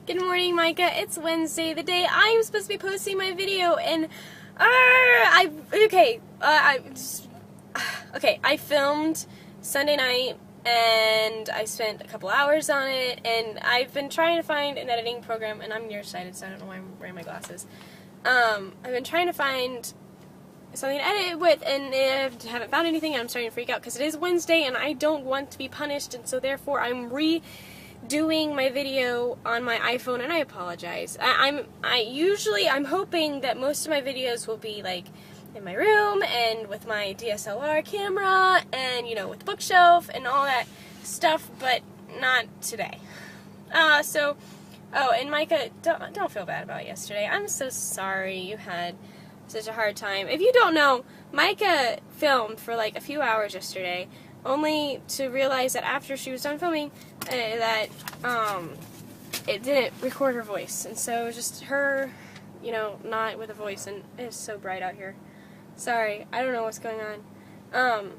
Good morning, Micah. It's Wednesday, the day I am supposed to be posting my video, and I filmed Sunday night, and I spent a couple hours on it, and I've been trying to find an editing program, and I'm nearsighted, so I don't know why I'm wearing my glasses. I've been trying to find something to edit with, and I haven't found anything, and I'm starting to freak out, because it is Wednesday, and I don't want to be punished, and so therefore I'm redoing my video on my iPhone, and I apologize. I'm hoping that most of my videos will be, like, in my room, and with my DSLR camera, and, you know, with the bookshelf, and all that stuff, but not today. And Micah, don't feel bad about yesterday. I'm so sorry you had such a hard time. If you don't know, Micah filmed for like a few hours yesterday, only to realize that after she was done filming, that it didn't record her voice, and so it was just her, you know, not with a voice, and it's so bright out here. Sorry, I don't know what's going on.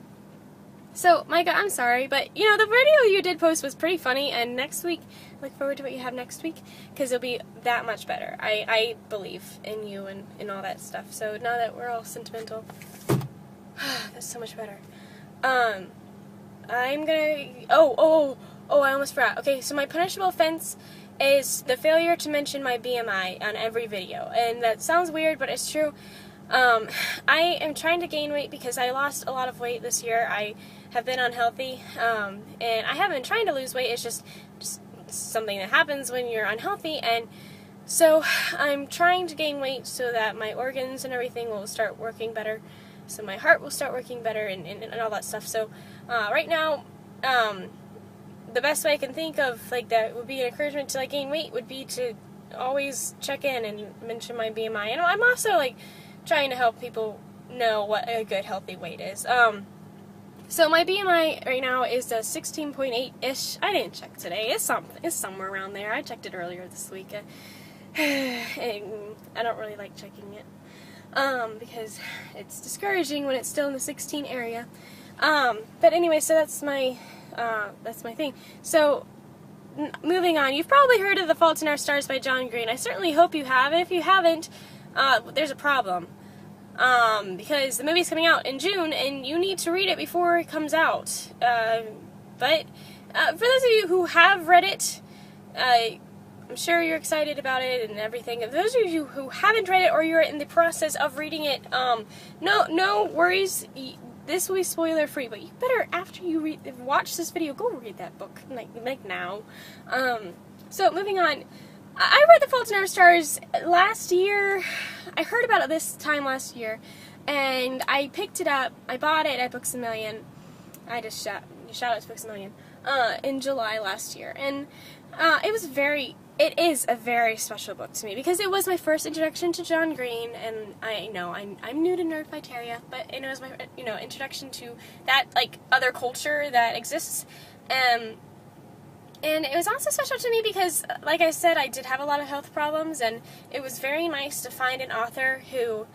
So, Micah, I'm sorry, but, you know, the video you did post was pretty funny, and next week, look forward to what you have next week, because it'll be that much better. I believe in you and all that stuff, so now that we're all sentimental, that's so much better. I'm gonna, I almost forgot. Okay, so my punishable offense is the failure to mention my BMI on every video, and that sounds weird, but it's true. I am trying to gain weight because I lost a lot of weight this year. I have been unhealthy, and I haven't been trying to lose weight. It's just something that happens when you're unhealthy, and so I'm trying to gain weight so that my organs and everything will start working better, so my heart will start working better, and all that stuff. So right now, the best way I can think of, like, that would be an encouragement to, like, gain weight would be to always check in and mention my BMI. And I'm also, like, trying to help people know what a good healthy weight is. So my BMI right now is a 16.8-ish. I didn't check today. It's somewhere around there. I checked it earlier this week. I don't really like checking it because it's discouraging when it's still in the 16 area. But anyway, so that's my thing. So moving on, you've probably heard of The Fault in Our Stars by John Green. I certainly hope you have. And if you haven't, there's a problem. Because the movie's coming out in June, and you need to read it before it comes out. But for those of you who have read it, I'm sure you're excited about it and everything. And those of you who haven't read it, or you're in the process of reading it, no worries. This will be spoiler free, but you better, after you watch this video, go read that book, like now. So moving on. I read The Fault in Our Stars last year. I heard about it this time last year, and I picked it up. I bought it at Books A Million. I just shout out to Books A Million in July last year, and it is a very special book to me because it was my first introduction to John Green, and I know I'm new to Nerdfighteria, but it was my introduction to that, like, other culture that exists. And it was also special to me because, like I said, I did have a lot of health problems, and it was very nice to find an author who,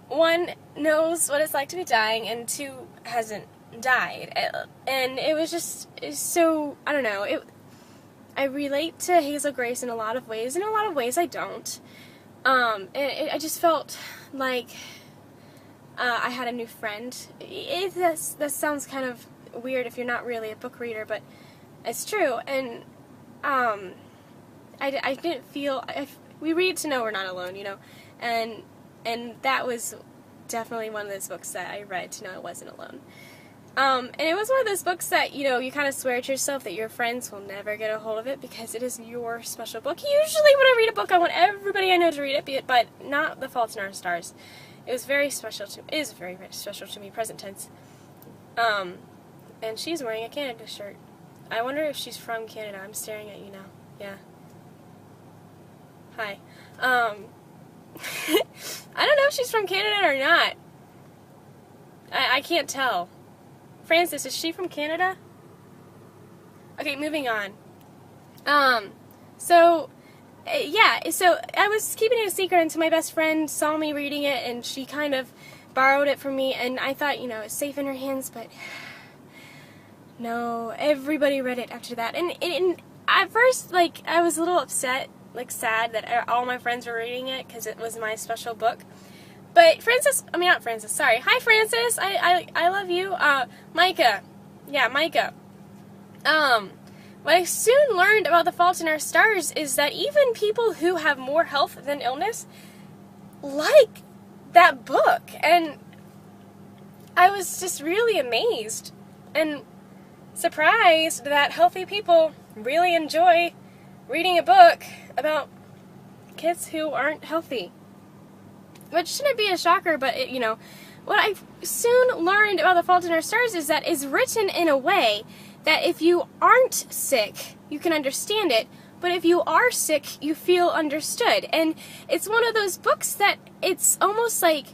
one, knows what it's like to be dying, and two, hasn't died. And it was just so, I don't know, I relate to Hazel Grace in a lot of ways, and in a lot of ways I don't. I just felt like I had a new friend. That sounds kind of weird if you're not really a book reader, but it's true, and I didn't feel, we read to know we're not alone, you know, and that was definitely one of those books that I read to know I wasn't alone. And it was one of those books that, you know, you kind of swear to yourself that your friends will never get a hold of it because it is your special book. Usually when I read a book, I want everybody I know to read it, but not The Fault in Our Stars. It was very special to me, is very, very special to me, present tense. And she's wearing a Canada shirt. I wonder if she's from Canada. I'm staring at you now. Yeah. Hi. I don't know if she's from Canada or not. I can't tell. Francis, is she from Canada? Okay, moving on. So I was keeping it a secret until my best friend saw me reading it, and she kind of borrowed it from me, and I thought, you know, it's safe in her hands, but no, everybody read it after that, and at first, like, I was a little upset like sad that all my friends were reading it because it was my special book. But not Francis, sorry. Hi, Francis. I love you. Micah. Yeah, Micah. What I soon learned about The Fault in Our Stars is that even people who have more health than illness like that book. And I was just really amazed and surprised that healthy people really enjoy reading a book about kids who aren't healthy. Which shouldn't be a shocker, but what I soon learned about The Fault in Our Stars is that it's written in a way that if you aren't sick, you can understand it, but if you are sick, you feel understood. And it's one of those books that it's almost like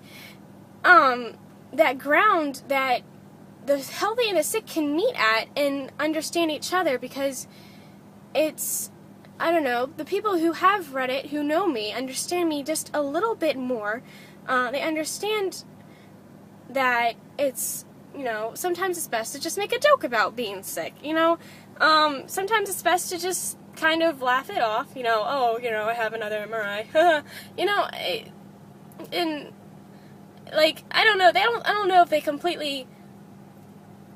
that ground that the healthy and the sick can meet at and understand each other, because it's, I don't know, the people who have read it, who know me, understand me just a little bit more. They understand that it's, sometimes it's best to just make a joke about being sick, sometimes it's best to just kind of laugh it off, I have another MRI, and, like, I don't know, I don't know if they completely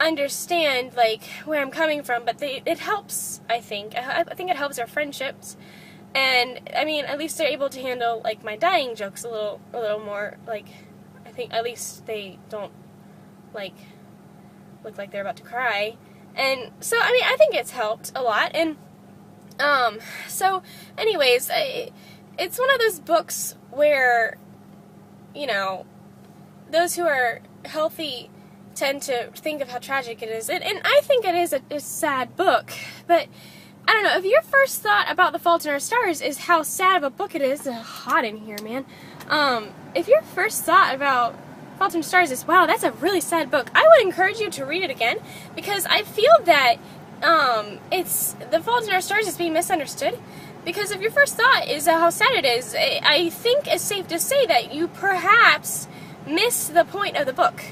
understand, like, where I'm coming from, but it helps, I think it helps our friendships, and, I mean, at least they're able to handle, like, my dying jokes a little more, like, I think at least they don't, like, look like they're about to cry. And so, I mean, I think it's helped a lot. And so anyways, it's one of those books where, those who are healthy tend to think of how tragic it is. And I think it is a sad book, but I don't know, if your first thought about The Fault in Our Stars is how sad of a book it is, it's hot in here, man. If your first thought about Fault in Our Stars is, wow, that's a really sad book, I would encourage you to read it again, because I feel that it's The Fault in Our Stars is being misunderstood. Because if your first thought is how sad it is, I think it's safe to say that you perhaps miss the point of the book.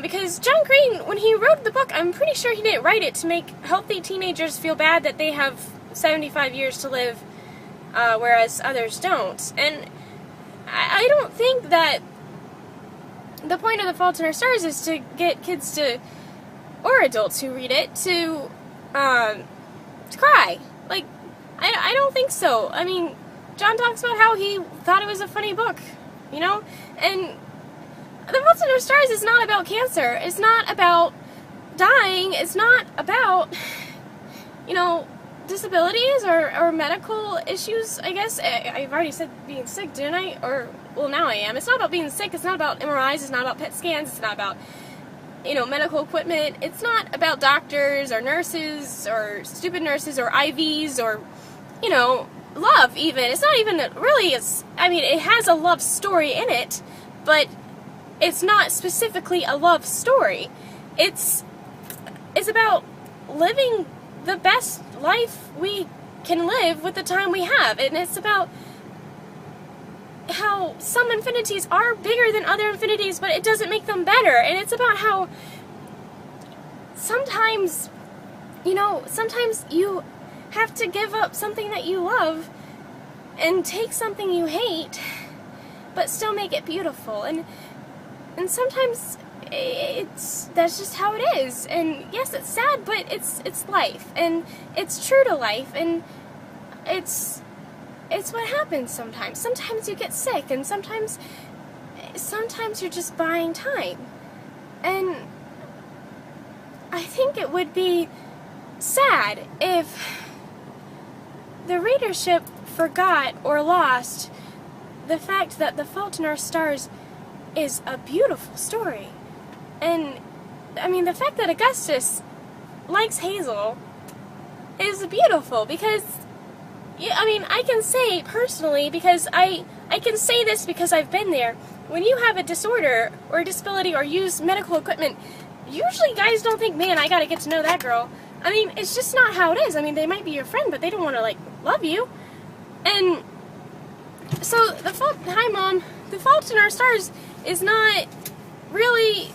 Because John Green, when he wrote the book, I'm pretty sure he didn't write it to make healthy teenagers feel bad that they have 75 years to live, whereas others don't. And I don't think that the point of The Fault in Our Stars is to get kids to, or adults who read it, to cry. Like, I don't think so. I mean, John talks about how he thought it was a funny book, and The Fault in Our Stars is not about cancer. It's not about dying. It's not about, disabilities or medical issues, I guess. I've already said being sick, didn't I? Well, now I am. It's not about being sick. It's not about MRIs. It's not about PET scans. It's not about, medical equipment. It's not about doctors or nurses or stupid nurses or IVs or, love even. It's not even really, it has a love story in it, but it's not specifically a love story. It's about living the best life we can live with the time we have, and it's about how some infinities are bigger than other infinities, but it doesn't make them better. And it's about how sometimes you have to give up something that you love and take something you hate, but still make it beautiful. And sometimes that's just how it is. And yes, it's sad, but it's life, and it's true to life, and it's what happens sometimes. Sometimes you get sick, and sometimes you're just buying time. And I think it would be sad if the readership forgot or lost the fact that The Fault in Our Stars is a beautiful story. And, the fact that Augustus likes Hazel is beautiful, because, I can say personally, because I can say this because I've been there, when you have a disorder or a disability or use medical equipment, usually guys don't think, man, I gotta get to know that girl. It's just not how it is. They might be your friend, but they don't want to, love you. And so, hi Mom, The Fault in Our Stars is not really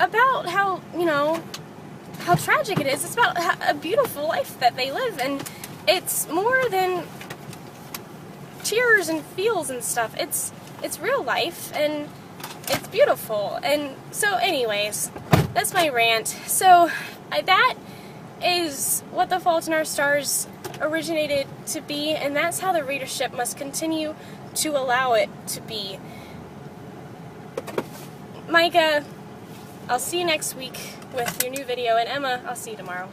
about how, how tragic it is. It's about a beautiful life that they live, and it's more than tears and feels and stuff. It's real life, and it's beautiful. And so anyways, that's my rant. So that is what The Fault in Our Stars originated to be, and that's how the readership must continue to allow it to be. Micah, I'll see you next week with your new video, and Emma, I'll see you tomorrow.